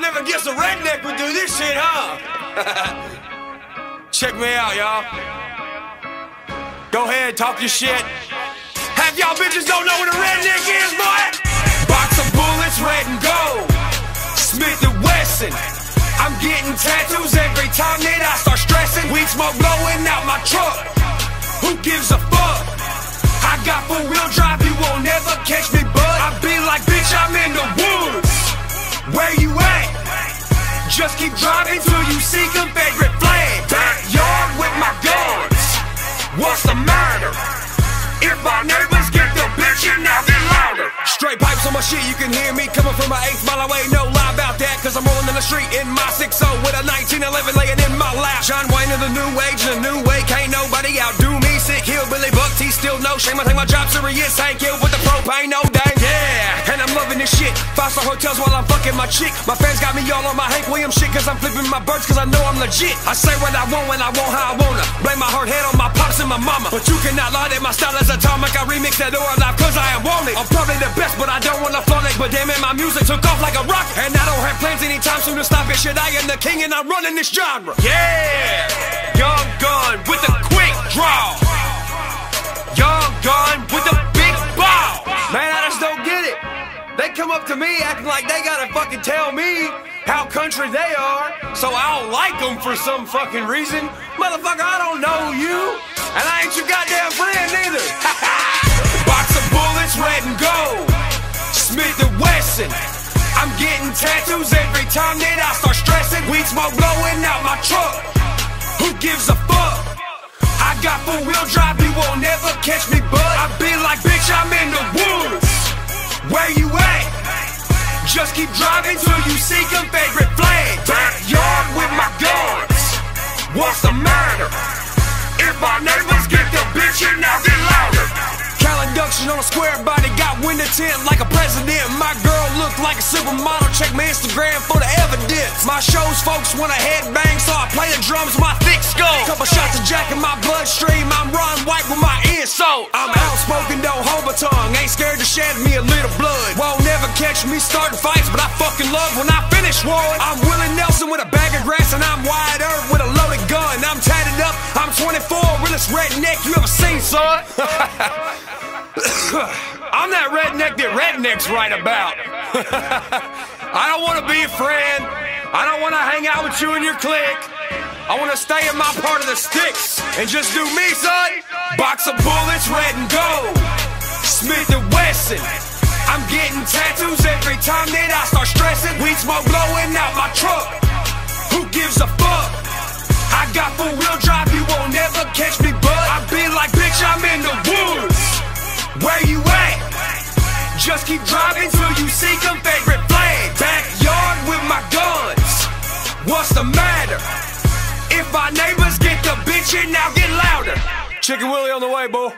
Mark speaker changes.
Speaker 1: never guessed a redneck would do this shit, huh? Check me out, y'all. Go ahead, talk your shit. Half y'all bitches don't know what a redneck is, boy. Box of bullets, red and gold. Smith & Wesson. I'm getting tattoos every time that I start stressing. Weed smoke blowing out my truck. Who gives a fuck? I got 4-wheel drive, you won't never catch me, bud. I be like, bitch, I'm in the woods. Where you at? Just keep driving till you see Confederate flag. Backyard with my guns. What's the matter? If my neighbors get the bitch in, now get louder. Straight pipes on my shit, you can hear me coming from my 8th mile away. No lie about that, cause I'm rolling in the street in my 6-0 with a 1911 laying in my lap. John Wayne of the new age, in a new way. Can't nobody outdo me. Sick hillbilly buck, he still no shame. I take my job serious, ain't killed with the propane, no dang. Yeah, and I'm loving this shit. 5-star hotels while I'm fucking my chick. My fans got me all on my Hank Williams shit, cause I'm flipping my birds, cause I know I'm legit. I say what I want when I want, how I wanna. Blame my hard head on my pops and my mama, but you cannot lie that my style is atomic. I remix that or alive cause I am wanted. I'm probably the best, but I don't wanna flaunt it. But damn it, my music took off like a rocket, and I don't have plans anytime soon to stop it. Shit, I am the king and I'm running this genre. Yeah, Young Gun with the quick draw. Young Gun with the big ball. Man, I just don't get it. They come up to me acting like they gotta fucking tell me how country they are, so I don't like them for some fucking reason. Motherfucker, I don't know you, and I ain't your goddamn friend neither. Box of bullets, red and gold. Smith & Wesson. I'm getting tattoos every time that I start stressing. Weed smoke blowing out my truck. Who gives a fuck? I got 4-wheel drive, you won't never catch me, bud. I be like, bitch, I'm in the woods. Where you at? Just keep driving till you see Confederate flag. Backyard with my guns. What's the matter? If my neighbors get the bitch in, now get louder. Induction on a square body, got window tint like a president. My girl looked like a supermodel, check my Instagram for the evidence. My shows, folks wanna headbang, so I play the drums with my thick skull. Couple shots of Jack in my bloodstream, I'm Ron White with my insult. I'm outspoken, don't hold my tongue, ain't scared to shed me a little blood. Won't never catch me starting fights, but I fucking love when I finish one. I'm Willie Nelson with a bag of grass, and I'm Wyatt Earp with a loaded gun. I'm tatted up, I'm 24, realest redneck you ever seen, son. I'm that redneck that rednecks write about. I don't want to be a friend. I don't want to hang out with you and your clique. I want to stay in my part of the sticks and just do me, son. Box of bullets, red and gold. Smith & Wesson. I'm getting tattoos every time that I start stressing. Weed smoke blowing out my truck. Who gives a fuck? I got 4-wheel drive, you won't never catch me, bud. I be like, bitch, I'm in the woods. Where you at? Just keep driving till you see Confederate flag. Backyard with my guns. What's the matter? If my neighbors get the bitch in, now get louder. Chicken Willie on the way, boy.